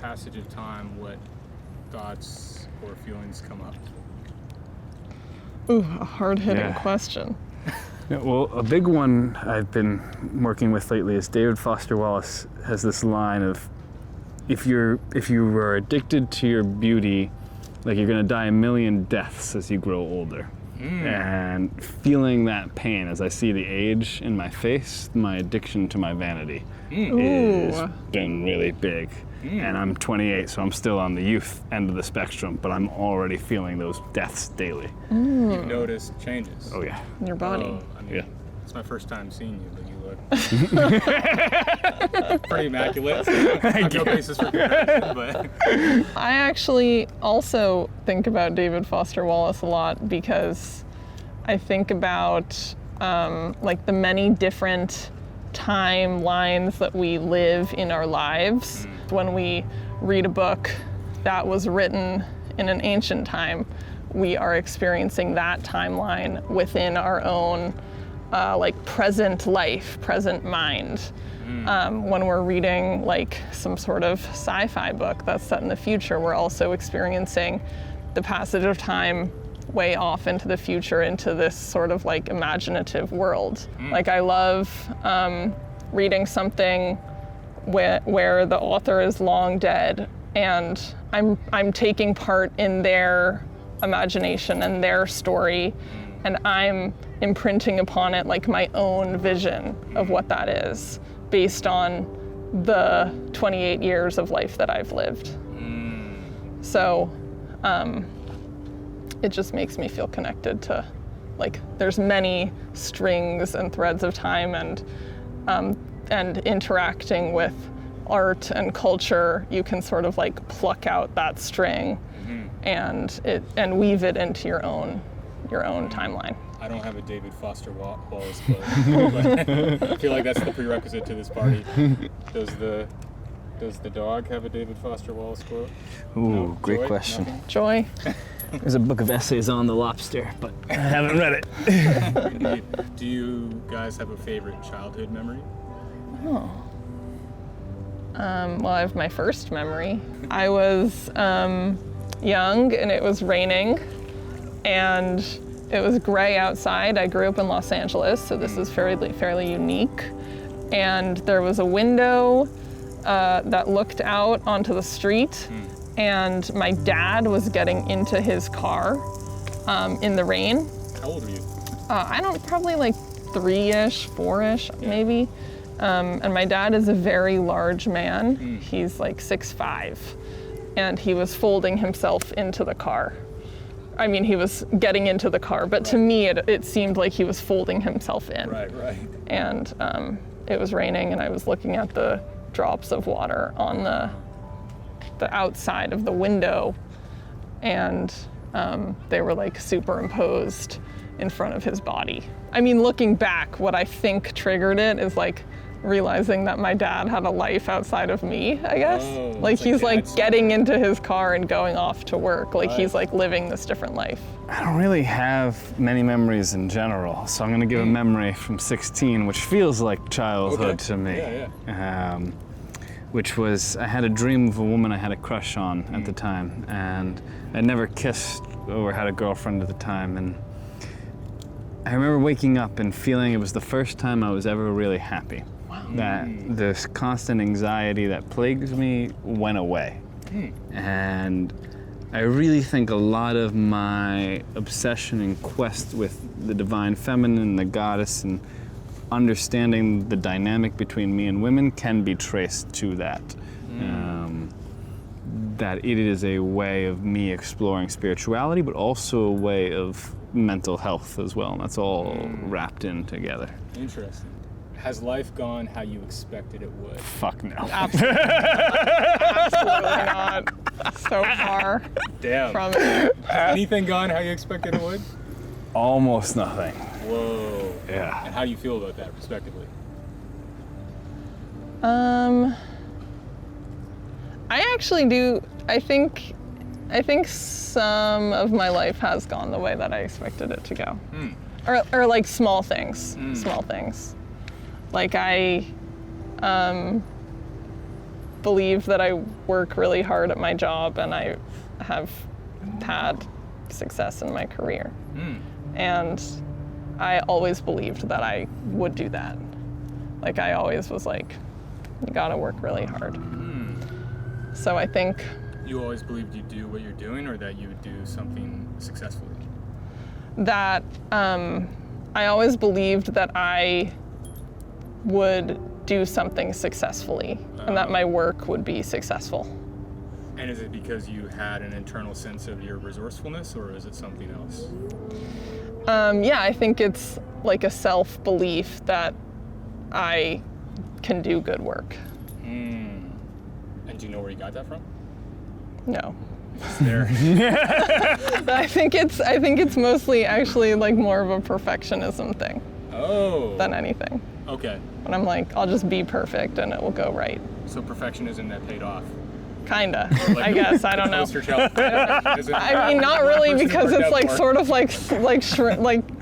passage of time, what thoughts or feelings come up? Ooh, a hard-hitting question. Yeah, well, a big one I've been working with lately is David Foster Wallace has this line of, if you were addicted to your beauty, like you're gonna die a million deaths as you grow older. And feeling that pain as I see the age in my face, my addiction to my vanity has been really big. And I'm 28, so I'm still on the youth end of the spectrum, but I'm already feeling those deaths daily. You've noticed changes? Oh yeah. In your body. I mean, Yeah. it's my first time seeing you, but you look pretty immaculate. I have no basis for comparison, but... I actually also think about David Foster Wallace a lot because I think about like the many different timelines that we live in our lives. When we read a book that was written in an ancient time, we are experiencing that timeline within our own like present life, present mind. When we're reading like some sort of sci-fi book that's set in the future, we're also experiencing the passage of time way off into the future, into this sort of like imaginative world. Like I love reading something where the author is long dead and I'm taking part in their imagination and their story, and I'm imprinting upon it like my own vision of what that is based on the 28 years of life that I've lived. So it just makes me feel connected to, like, there's many strings and threads of time, and interacting with art and culture, you can sort of like pluck out that string and weave it into your own timeline. I don't have a David Foster Wallace quote, but I feel like that's the prerequisite to this party. Does the dog have a David Foster Wallace quote? Ooh, No? great Joy? question. Nothing? Joy? There's a book of essays on the lobster, but I haven't read it. Do you guys have a favorite childhood memory? Well, I have my first memory. I was young and it was raining and it was gray outside. I grew up in Los Angeles, so this is fairly unique. And there was a window that looked out onto the street, and my dad was getting into his car in the rain. How old were you? Probably like 3-ish, 4-ish, maybe. And my dad is a very large man. He's like 6'5", and he was folding himself into the car. I mean, he was getting into the car, but to me, it seemed like he was folding himself in. Right. And it was raining, and I was looking at the drops of water on the outside of the window, and they were like superimposed in front of his body. I mean, looking back, what I think triggered it is like realizing that my dad had a life outside of me, I guess. Oh, like it's he's like like getting into his car and going off to work. Like he's like living this different life. I don't really have many memories in general, so I'm gonna give a memory from 16, which feels like childhood to me. Yeah. Which was, I had a dream of a woman I had a crush on at the time, and I'd never kissed or had a girlfriend at the time, and I remember waking up and feeling it was the first time I was ever really happy. Wow. That this constant anxiety that plagues me went away. And I really think a lot of my obsession and quest with the divine feminine, the goddess, and understanding the dynamic between me and women can be traced to that. That it is a way of me exploring spirituality, but also a way of mental health as well, and that's all wrapped in together. Interesting. Has life gone how you expected it would? Fuck no. Absolutely not. So far from it. Anything gone how you expected it would? Almost nothing. Whoa. Yeah. And how do you feel about that, respectively? I actually do. I think some of my life has gone the way that I expected it to go. Or like small things. Small things. Like I believe that I work really hard at my job and I have had success in my career. And I always believed that I would do that. Like, I always was like, you gotta work really hard. So I think... You always believed you'd do what you're doing, or that you would do something successfully? That I always believed that I would do something successfully and that my work would be successful. And is it because you had an internal sense of your resourcefulness, or is it something else? Yeah, I think it's like a self-belief that I can do good work. And do you know where you got that from? No. It's there. I think it's mostly actually like more of a perfectionism thing than anything. Okay. And I'm like, I'll just be perfect and it will go right. So perfectionism that paid off. Kinda, I guess. I don't know. I mean, not really, because it's like sort of like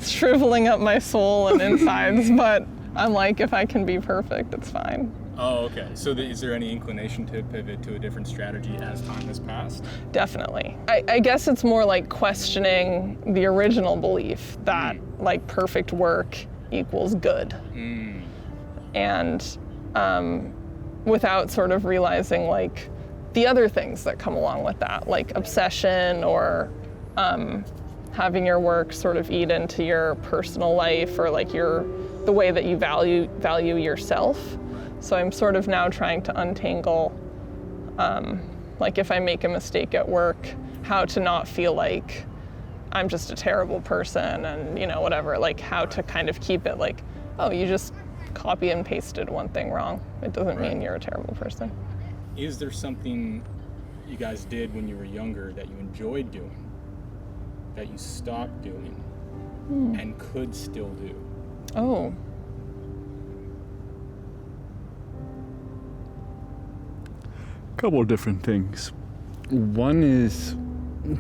shriveling up my soul and insides. But I'm like, if I can be perfect, it's fine. Oh, okay. So is there any inclination to pivot to a different strategy as time has passed? Definitely. I guess it's more like questioning the original belief that like perfect work equals good, and without sort of realizing like the other things that come along with that, like obsession or having your work sort of eat into your personal life, or like the way that you value yourself. So I'm sort of now trying to untangle, like if I make a mistake at work, how to not feel like I'm just a terrible person and, you know, whatever, like how to kind of keep it like, oh, you just copy and pasted one thing wrong. It doesn't mean you're a terrible person. Is there something you guys did when you were younger that you enjoyed doing, that you stopped doing and could still do? Oh. Couple of different things. One is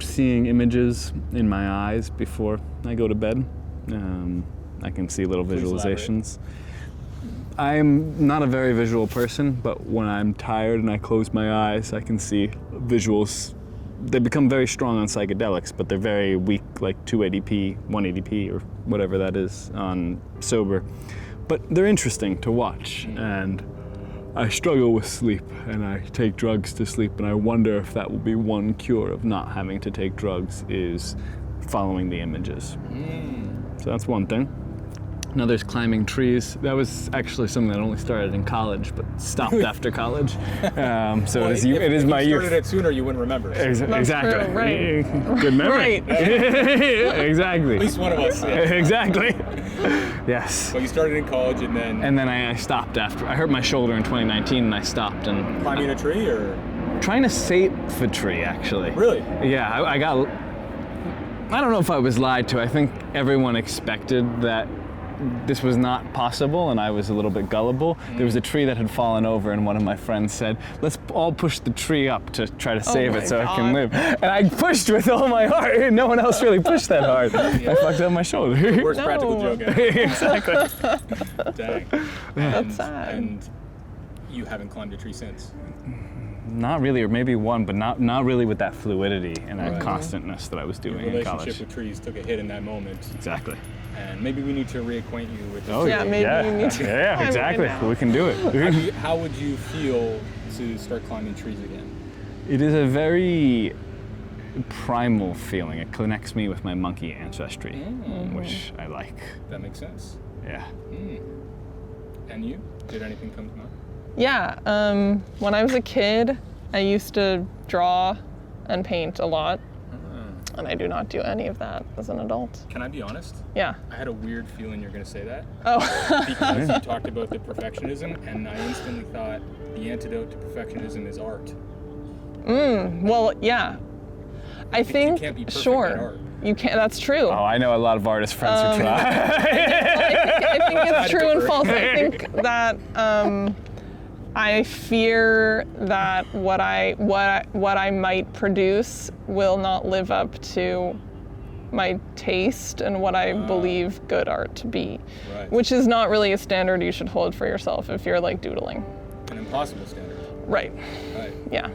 seeing images in my eyes before I go to bed. I can see little visualizations. I'm not a very visual person, but when I'm tired and I close my eyes, I can see visuals. They become very strong on psychedelics, but they're very weak, like 280p, 180p, or whatever that is on sober. But they're interesting to watch, and I struggle with sleep, and I take drugs to sleep, and I wonder if that will be one cure of not having to take drugs, is following the images. So that's one thing. Another's climbing trees. That was actually something that only started in college, but stopped after college. So well, it is my youth. If you started it sooner, you wouldn't remember. Exactly. True, right. Good memory. Right. Exactly. At least one of us. Yeah. Exactly. Yes. But you started in college and then... And then I stopped after. I hurt my shoulder in 2019 and I stopped. And climbing a tree, or? Trying to save a tree, actually. Really? Yeah, I got... I don't know if I was lied to. I think everyone expected that this was not possible, and I was a little bit gullible. There was a tree that had fallen over, and one of my friends said, let's all push the tree up to try to save it so it can live. And I pushed with all my heart, and no one else really pushed that hard. I fucked up my shoulder. Worst practical joke ever. Exactly. Dang. That's sad. And you haven't climbed a tree since? Not really, or maybe one, but not really with that fluidity and that constantness that I was doing Your in college. relationship with trees took a hit in that moment. Exactly. And maybe we need to reacquaint you with this. Oh, yeah, maybe we need to. Yeah, exactly. We can do it. How would you feel to start climbing trees again? It is a very primal feeling. It connects me with my monkey ancestry, which I like. That makes sense. Yeah. And you? Did anything come to mind? Yeah, when I was a kid, I used to draw and paint a lot, and I do not do any of that as an adult. Can I be honest? Yeah. I had a weird feeling you're going to say that. Oh. Because you talked about the perfectionism, and I instantly thought the antidote to perfectionism is art. Well, yeah. I think, you can't be perfect sure. at art. You can't, that's true. Oh, I know a lot of artist friends who try. I think it's true and false. I think that I fear that what I might produce will not live up to my taste and what I believe good art to be, Right. which is not really a standard you should hold for yourself if you're like doodling. An impossible standard. Right. Right. Yeah.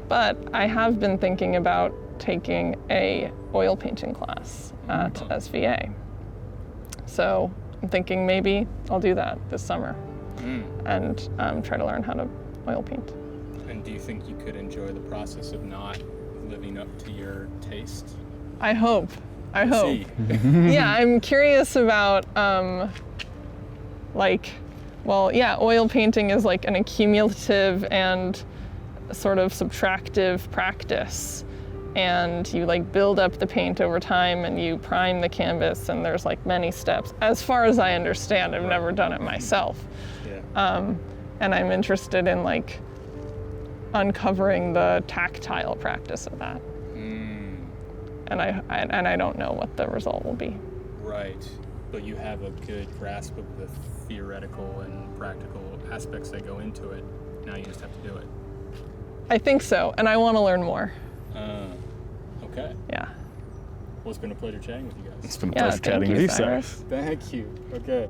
But I have been thinking about taking a oil painting class at SVA. So I'm thinking maybe I'll do that this summer and try to learn how to oil paint. And do you think you could enjoy the process of not living up to your taste? I hope. I hope. See. Yeah, I'm curious about oil painting is like an accumulative and sort of subtractive practice. And you like build up the paint over time and you prime the canvas, and there's like many steps. As far as I understand, I've never done it myself. Yeah. And I'm interested in like uncovering the tactile practice of that. And I don't know what the result will be. Right. But you have a good grasp of the theoretical and practical aspects that go into it. Now you just have to do it. I think so, and I want to learn more. Okay. Yeah. Well, it's been a pleasure chatting with you guys. It's been a Yeah, pleasure thank chatting you, with you, Cyrus. Cyrus. Thank you. Okay.